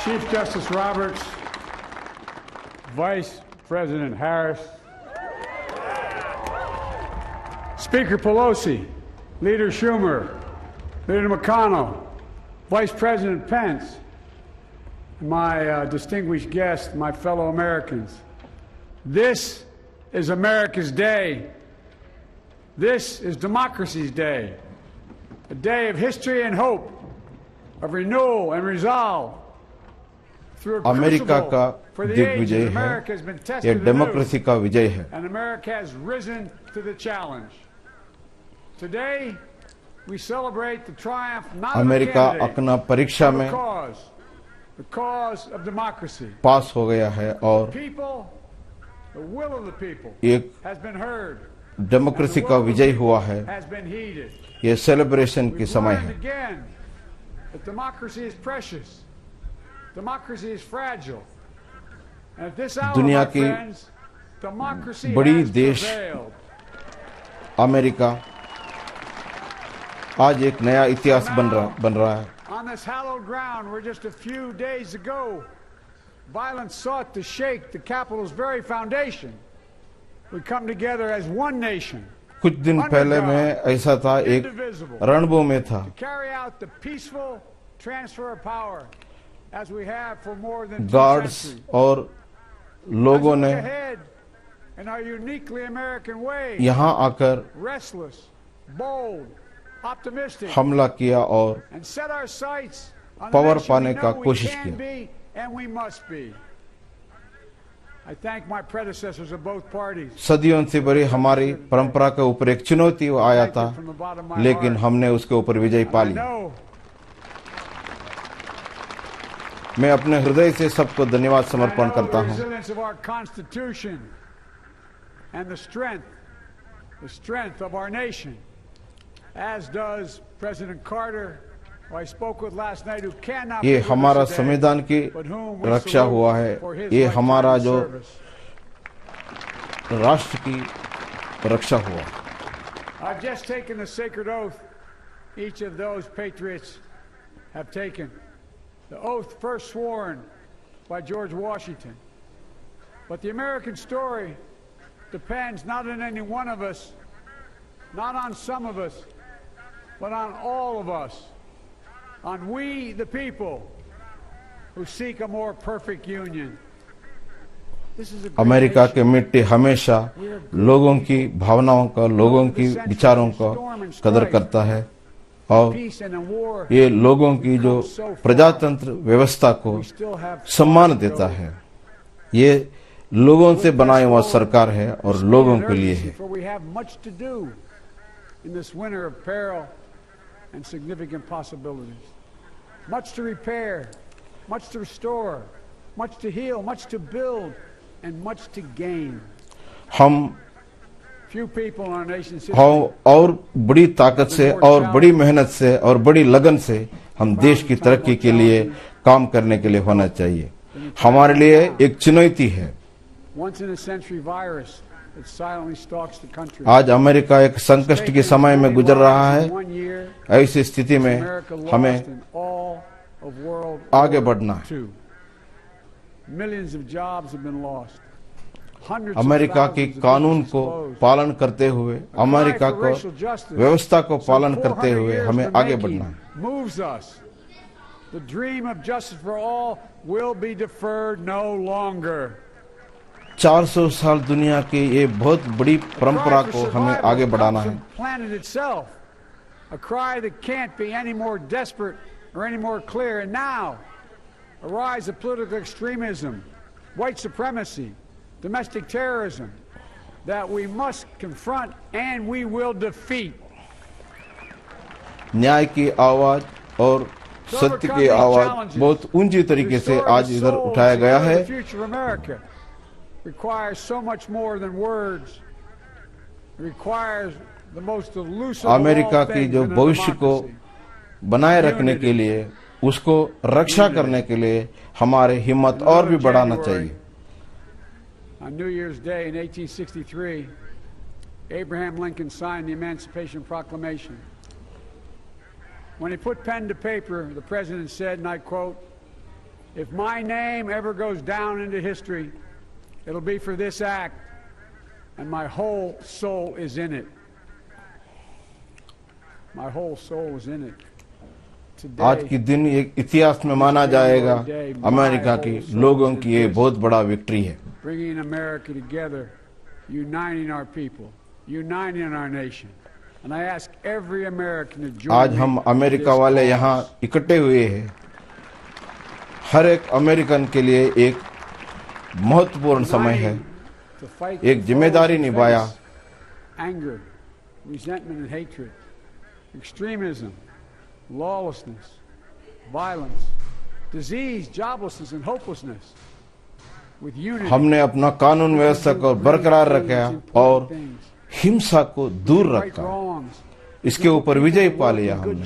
Chief Justice Roberts, Vice President Harris, Speaker Pelosi, Leader Schumer, Leader McConnell, Vice President Pence, my distinguished guests, my fellow Americans. This is America's day. This is democracy's day, a day of history and hope, of renewal and resolve. America का दिग्विजय है, यह democracy का विजय है। And America has risen to the challenge. Today we celebrate the triumph not of a America candidate, अपना परीक्षा में the cause of democracy. पास हो गया है और People, the will of the people एक has been heard. डेमोक्रेसी का विजय हुआ है। Has been heeded. यह सेलिब्रेशन की We've समय learned है। again that democracy is precious. Democracy is fragile. And at this hour, दुनिया my की friends, democracy बड़ी has देश prevailed. अमेरिका आज एक नया इतिहास बन रहा है। On this hallowed ground where just a few days ago violence sought to shake the Capitol's very foundation, we come together as one nation. कुछ दिन पहले मैं ऐसा था, एक रणभूमि में था। To carry out the peaceful transfer of power as we have for more than 2 guards centuries. और लोगों ने in our uniquely American way, यहाँ आकर restless, bold, optimistic, हमला किया और and set our sights on the power nation पाने we का know we कोशिश can किया। be and we must be. I thank my predecessors of both parties. सदियों से बड़ी हमारी परंपरा के ऊपर एक चुनौती आया था, लेकिन हमने उसके ऊपर विजय पा ली। मैं अपने हृदय से सबको धन्यवाद समर्पण करता हूं। And the strength of our nation, as does President Carter, who I spoke with last night, who cannot ये be with हमारा us today, संविधान की but whom we Raksha salute हुआ है, for his ये lifetime हमारा जो service. राष्ट्र की रक्षा हुआ। I've just taken the sacred oath each of those patriots have taken. The oath first sworn by George Washington. But the American story depends not on any one of us, not on some of us, but on all of us, on we the people who seek a more perfect union. This is a great America nation. की मिट्टी हमेशा लोगों की भावनाओं का, लोगों की विचारों का कदर करता है और ये लोगों की जो प्रजातंत्र व्यवस्था को सम्मान देता है। ये लोगों से बनाया हुआ सरकार है और लोगों के लिए है। Much to repair, much to restore, much to heal, much to build, and much to gain. हम Few people in our nation's history और बड़ी ताकत से और बड़ी मेहनत से और बड़ी लगन से हम देश की तरक्की के लिए काम करने के लिए होना चाहिए। हमारे लिए एक चुनौती है। once in a century virus that silently stalks the country. आज अमेरिका एक संकट के समय में गुजर रहा है। ऐसी स्थिति में हमें आगे बढ़ना है। Millions of jobs have been lost. America के कानून को पालन करते हुए, अमेरिका को व्यवस्था को पालन करते हुए हमें आगे बढ़ना है। The dream of justice for all will be deferred no longer. 400 साल दुनिया की ये बहुत बड़ी परंपरा को हमें आगे बढ़ाना है। Planet itself, a cry that can't be any more desperate or any more clear. And now, a rise of political extremism, white supremacy, domestic terrorism that we must confront and we will defeat. न्याय की आवाज और सत्य की आवाज बहुत ऊंची तरीके से आज इधर उठाया गया है। Requires so much more than words. It requires the most elusive America की जो भविष्य को बनाए रखने के लिए, उसको रक्षा करने के लिए हमारे हिम्मत और भी बढ़ाना चाहिए। On New Year's Day in 1863, Abraham Lincoln signed the Emancipation Proclamation. When he put pen to paper, the president said, and I quote, If my name ever goes down into history, it'll be for this act, and my whole soul is in it. My whole soul is in it. आज की दिन एक इतिहास में माना जाएगा। America के लोगों की ये बहुत बड़ा विक्ट्री है। Bringing America together, uniting our people, uniting our nation. And I ask every American to join आज हम अमेरिका वाले यहाँ इकट्ठे हुए हैं। हर एक अमेरिकन के लिए एक महत्वपूर्ण समय है, एक जिम्मेदारी निभाया। Anger, resentment and hatred, extremism, lawlessness, violence, disease, joblessness and hopelessness. With unity, हमने अपना कानून व्यवस्था को बरकरार रखा और हिंसा को दूर रखा। इसके ऊपर विजय पा लिया हमने।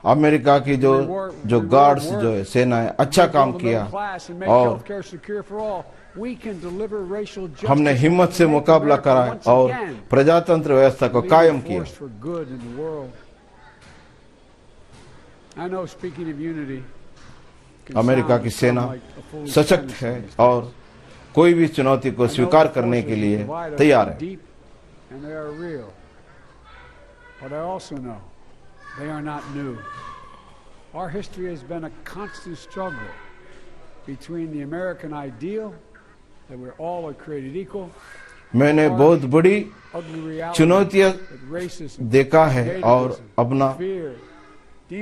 अमेरिका की जो गार्ड्स जो है सेनाएं अच्छा काम किया और हमने हिम्मत से मुकाबला करा और प्रजातंत्र व्यवस्था को कायम किया। अमेरिका की सेना सशक्त है और कोई भी चुनौती को स्वीकार करने के लिए तैयार है। But I also know they are not new. Our history has been a constant struggle between the American ideal that we're all created equal. मैंने बहुत बड़ी चुनौतियां देखा है और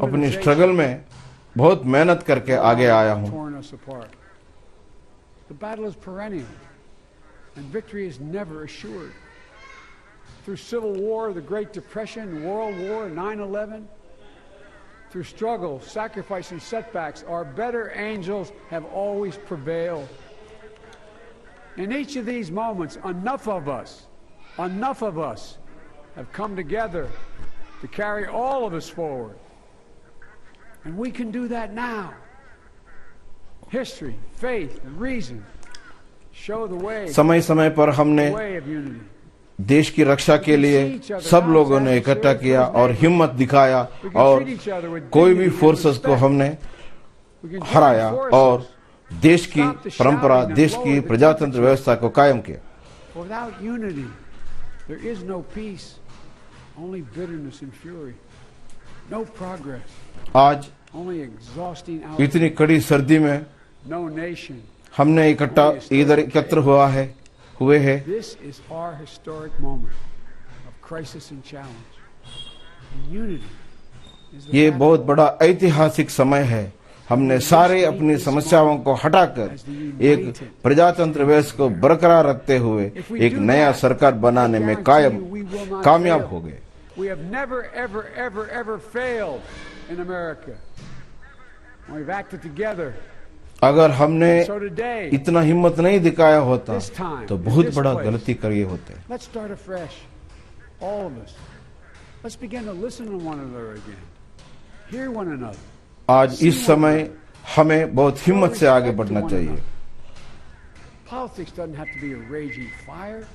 अपनी स्ट्रगल में बहुत मेहनत करके आगे आया हूँ। The battle is perennial and victory is never assured. Through Civil War, the Great Depression, World War, 9/11, through struggle, sacrifice, and setbacks, our better angels have always prevailed. In each of these moments, enough of us have come together to carry all of us forward. And we can do that now. History, faith, and reason show the way. समय-समय पर हमने देश की रक्षा के लिए सब लोगों ने इकट्ठा किया और हिम्मत दिखाया और कोई भी फोर्सेस को हमने हराया और देश की परंपरा, देश की प्रजातंत्र व्यवस्था को कायम किया। Without unity, there is no peace, only bitterness and fury, no progress. आज Only exhausting इतनी कड़ी सर्दी में no nation. हमने इधर एकत्र हुए हैं। This is our historic moment of crisis and challenge. Unity is the ये बहुत बड़ा ऐतिहासिक समय है। हमने सारे अपनी समस्याओं को हटाकर एक प्रजातंत्र व्यवस्था को बरकरार रखते हुए एक नया सरकार बनाने में कामयाब हो गए। We have never, ever, ever, ever failed in America. We've acted together. अगर हमने इतना हिम्मत नहीं दिखाया होता तो बहुत बड़ा गलती किए होते। Let's start afresh, all of us. Let's begin to listen to one another again, hear one another. आज इस समय हमें बहुत हिम्मत से आगे बढ़ना चाहिए। Politics doesn't have to be a raging fire,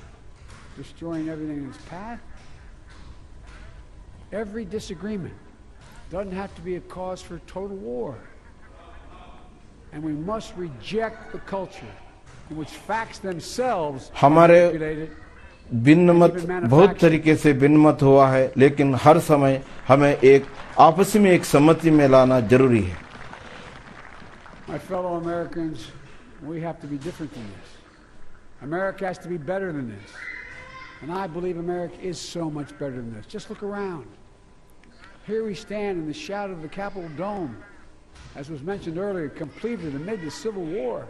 destroying everything in its path. Every disagreement doesn't have to be a cause for total war. And we must reject the culture in which facts themselves are manipulated. भिन्नमत बहुत तरीके से भिन्नमत हुआ है, लेकिन हर समय हमें एक आपसी में एक सहमति में लाना जरूरी है। My fellow Americans, we have to be different than this. America has to be better than this. And I believe America is so much better than this. Just look around. Here we stand in the shadow of the Capitol Dome, as was mentioned earlier, completed amid the Civil War,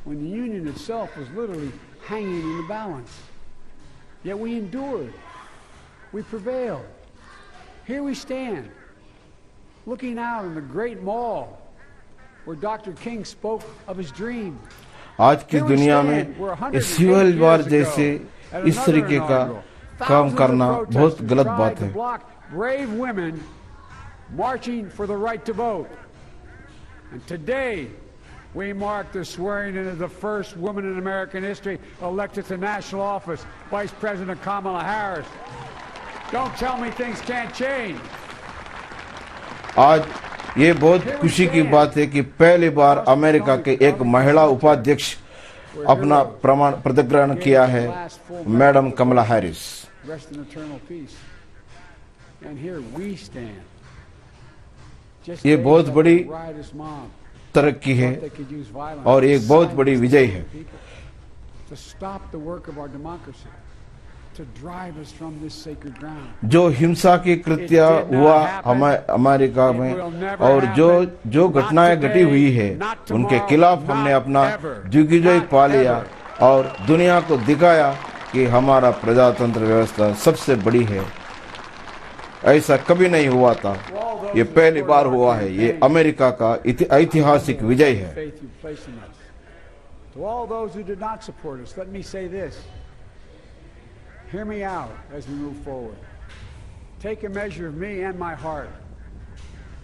when the Union itself was literally hanging in the balance. Yet we endured. We prevailed. Here we stand, looking out on the great mall where Dr. King spoke of his dream. आज की दुनिया में civil वार जैसे इस तरीके का काम करना बहुत गलत बात है। Brave women marching for the right to vote. And today we mark the swearing in of the first woman in American history elected to national office, Vice President Kamala Harris. Don't tell me things can't change. आज ये बहुत खुशी की बात है कि पहली बार America के एक महिला उपाध्यक्ष अपना प्रतिग्रहण किया है, madam Kamala Harris. Rest in eternal peace. And here we stand. Just ये बहुत बड़ी riotous mob तरक्की है thought they could use violence और एक बहुत बड़ी विजय है to stop the work of our democracy, to drive us from this sacred ground. जो हिंसा की कृत्य हुआ अमेरिका में और जो घटनाएं घटी हुई है उनके खिलाफ हमने अपना दिग्विजय पा लिया और दुनिया को दिखाया कि हमारा प्रजातंत्र व्यवस्था सबसे बड़ी है। ऐसा कभी नहीं हुआ था, ये पहली बार हुआ है। ये अमेरिका का ऐतिहासिक विजय है। To all those who did not support us, let me say this. Hear me out as we move forward. Take a measure of me and my heart.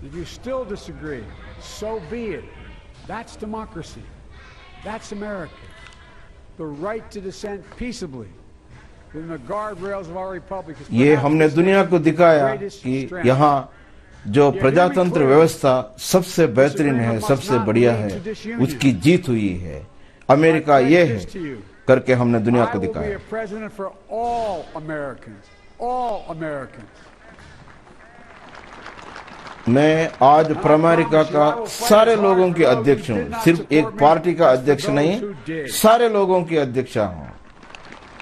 If you still disagree, so be it. That's democracy. That's America. The right to dissent peaceably within the guardrails of our republic. ये हमने दुनिया को दिखाया कि यहाँ जो प्रजातंत्र व्यवस्था सबसे बेहतरीन है, सबसे बढ़िया है, उसकी जीत हुई है। अमेरिका ये है करके हमने दुनिया को दिखाया। मैं आज अमेरिका का सारे लोगों के अध्यक्ष हूँ, सिर्फ एक पार्टी का अध्यक्ष नहीं, सारे लोगों की अध्यक्ष हूँ।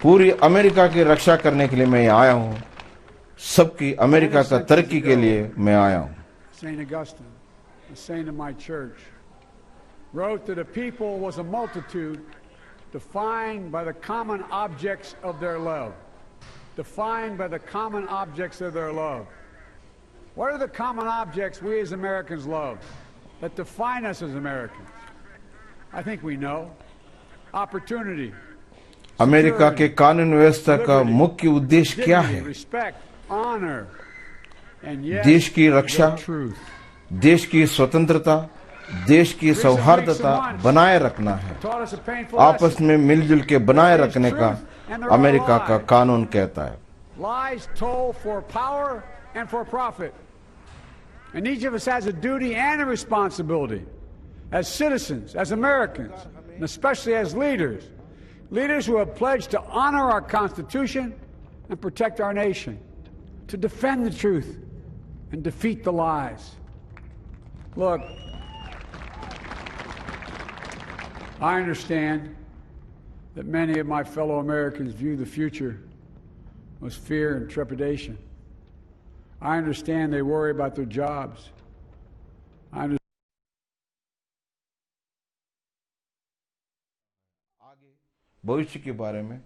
पूरी अमेरिका की रक्षा करने के लिए मैं आया हूँ, सबकी अमेरिका का तरक्की के लिए मैं आया हूँ। Wrote that a people was a multitude defined by the common objects of their love. Defined by the common objects of their love. What are the common objects we as Americans love that define us as Americans? I think we know. Opportunity. America के कानून व्यवस्था का मुख्य उद्देश्य क्या है? Respect, honor, and yes, देश की रक्षा, देश की स्वतंत्रता, देश की सौहार्दता बनाए रखना है। आपस में मिलजुल के बनाए रखने का अमेरिका का कानून कहता है। Lies toll for power and for profit. And each of us has a duty and a responsibility as citizens, as Americans, and especially as leaders. Leaders who have pledged to honor our Constitution and protect our nation, to defend the truth and defeat the lies. Look, I understand that many of my fellow Americans view the future with fear and trepidation. I understand they worry about their jobs. I understand भविष्य के बारे में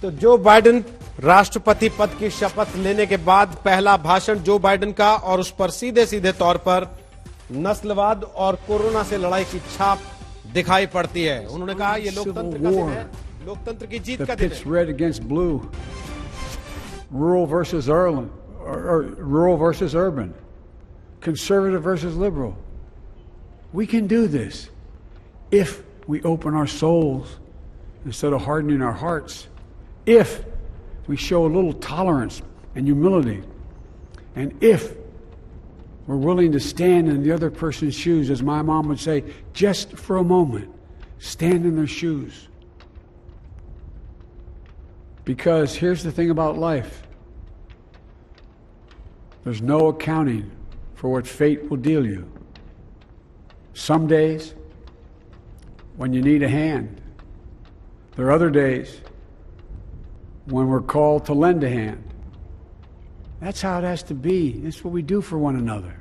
तो Joe Biden राष्ट्रपति पद की शपथ लेने के बाद पहला भाषण जो बाइडेन का, और उस पर सीधे सीधे तौर पर नस्लवाद और कोरोना से लड़ाई की छाप दिखाई पड़ती है। उन्होंने कहा ये लोकतंत्र का दिन है, लोकतंत्र की जीत का दिन है। red against blue, rural versus urban, or rural versus urban, conservative versus liberal. We can do this if we open our souls instead of hardening our hearts. If we show a little tolerance and humility, and if we're willing to stand in the other person's shoes, as my mom would say, just for a moment, stand in their shoes. Because here's the thing about life. There's no accounting for what fate will deal you. Some days, when you need a hand. There are other days when we're called to lend a hand. That's how it has to be. That's what we do for one another.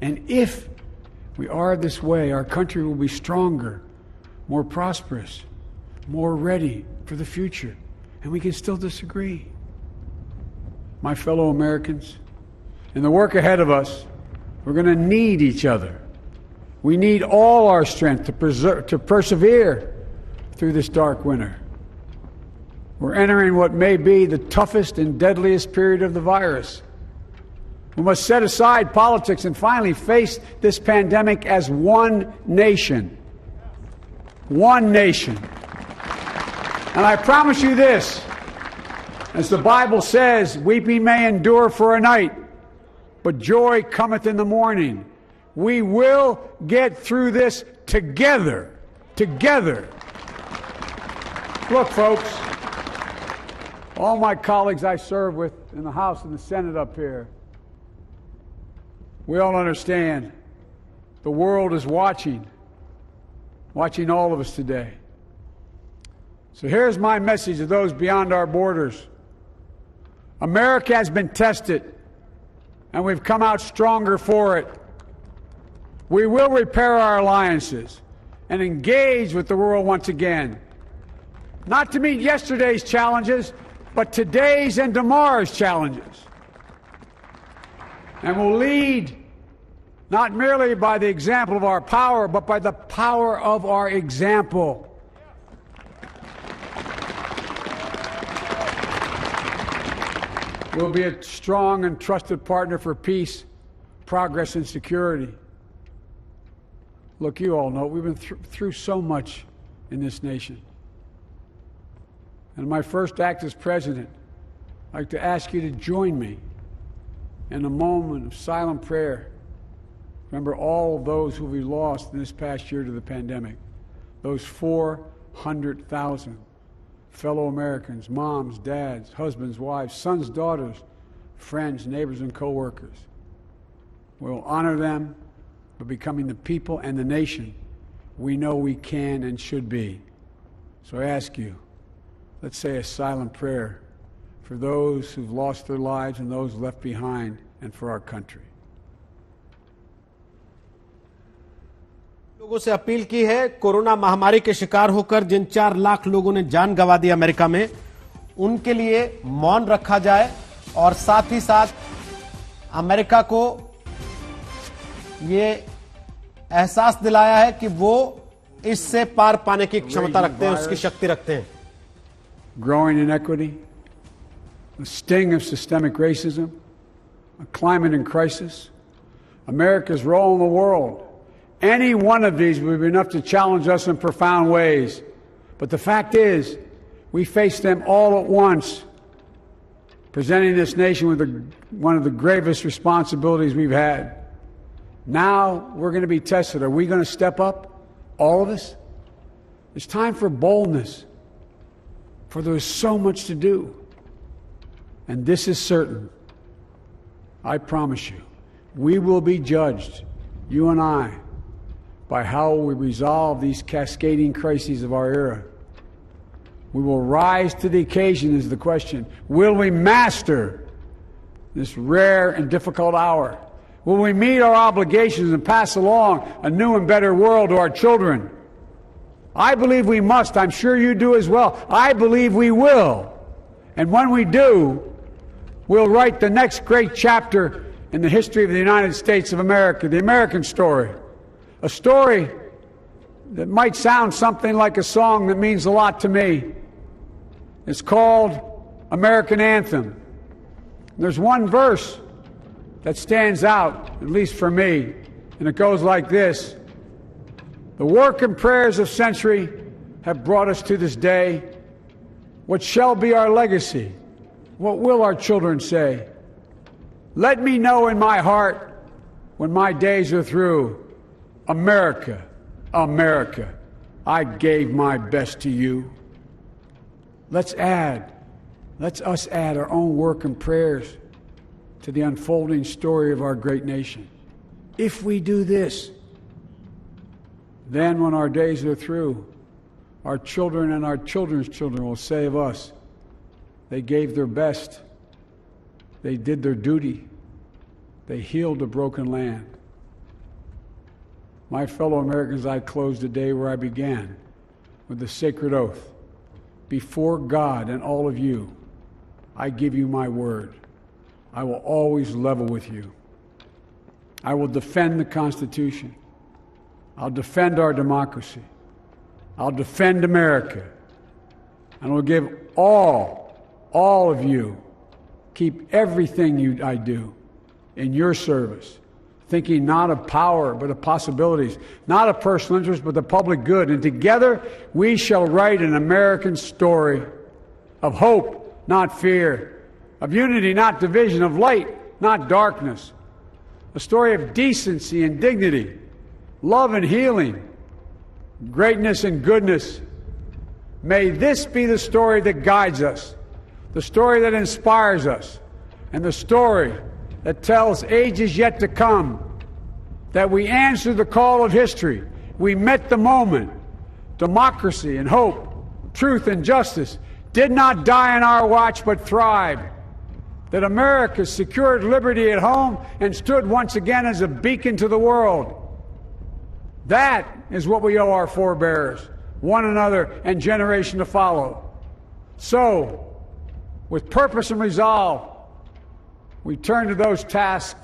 And if we are this way, our country will be stronger, more prosperous, more ready for the future. And we can still disagree. My fellow Americans, in the work ahead of us, we're going to need each other. We need all our strength to persevere through this dark winter. We're entering what may be the toughest and deadliest period of the virus. We must set aside politics and finally face this pandemic as one nation. One nation. And I promise you this, as the Bible says, weeping may endure for a night, but joy cometh in the morning. We will get through this together. Together. Look, folks, all my colleagues I serve with in the House and the Senate up here, we all understand the world is watching all of us today. So here's my message to those beyond our borders. America has been tested, and we've come out stronger for it. We will repair our alliances and engage with the world once again, not to meet yesterday's challenges, but today's and tomorrow's challenges. And we'll lead not merely by the example of our power, but by the power of our example. We'll be a strong and trusted partner for peace, progress, and security. Look, you all know we've been through so much in this nation. And in my first act as president, I'd like to ask you to join me in a moment of silent prayer. Remember all of those who we lost in this past year to the pandemic. Those 400,000 fellow Americans, moms, dads, husbands, wives, sons, daughters, friends, neighbors, and co-workers. We'll honor them by becoming the people and the nation we know we can and should be. So I ask you, let's say a silent prayer for those who've lost their lives and those left behind, and for our country. लोगों से appeal की है, corona महामारी के शिकार होकर जिन 4 लाख लोगों ने जान गंवा दी अमेरिका में, उनके लिए मौन रखा जाए और साथ ही साथ अमेरिका को ये एहसास दिलाया है कि वो इससे पार पाने की क्षमता रखते हैं, उसकी शक्ति रखते हैं. Growing inequity, the sting of systemic racism, a climate in crisis, America's role in the world. Any one of these would be enough to challenge us in profound ways. But the fact is, we face them all at once, presenting this nation with one of the gravest responsibilities we've had. Now we're going to be tested. Are we going to step up? All of us? It's time for boldness, for there is so much to do. And this is certain. I promise you, we will be judged, you and I, by how we resolve these cascading crises of our era. We will rise to the occasion is the question. Will we master this rare and difficult hour? Will we meet our obligations and pass along a new and better world to our children? I believe we must. I'm sure you do as well. I believe we will. And when we do, we'll write the next great chapter in the history of the United States of America, the American story. A story that might sound something like a song that means a lot to me. It's called American Anthem. There's one verse that stands out, at least for me, and it goes like this. The work and prayers of century have brought us to this day. What shall be our legacy? What will our children say? Let me know in my heart when my days are through. America, America, I gave my best to you. Let's us add our own work and prayers to the unfolding story of our great nation. If we do this, then when our days are through, our children and our children's children will say of us, they gave their best, they did their duty, they healed a broken land. My fellow Americans, I close the day where I began, with the sacred oath. Before God and all of you, I give you my word. I will always level with you. I will defend the Constitution. I'll defend our democracy. I'll defend America. and will give all of you, keep everything I do in your service, thinking not of power, but of possibilities, not of personal interest, but the public good. And together we shall write an American story of hope, not fear, of unity, not division, of light, not darkness, a story of decency and dignity, love and healing, greatness and goodness. May this be the story that guides us, the story that inspires us, and the story that tells ages yet to come that we answered the call of history. We met the moment. Democracy and hope, truth and justice did not die on our watch but thrived. That America secured liberty at home and stood once again as a beacon to the world. That is what we owe our forebears, one another, and generation to follow. So, with purpose and resolve, we turn to those tasks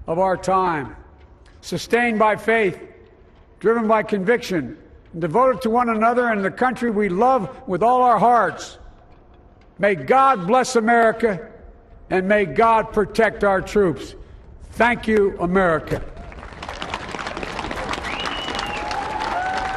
of our time, sustained by faith, driven by conviction, and devoted to one another and the country we love with all our hearts. May God bless America, and may God protect our troops. Thank you, America.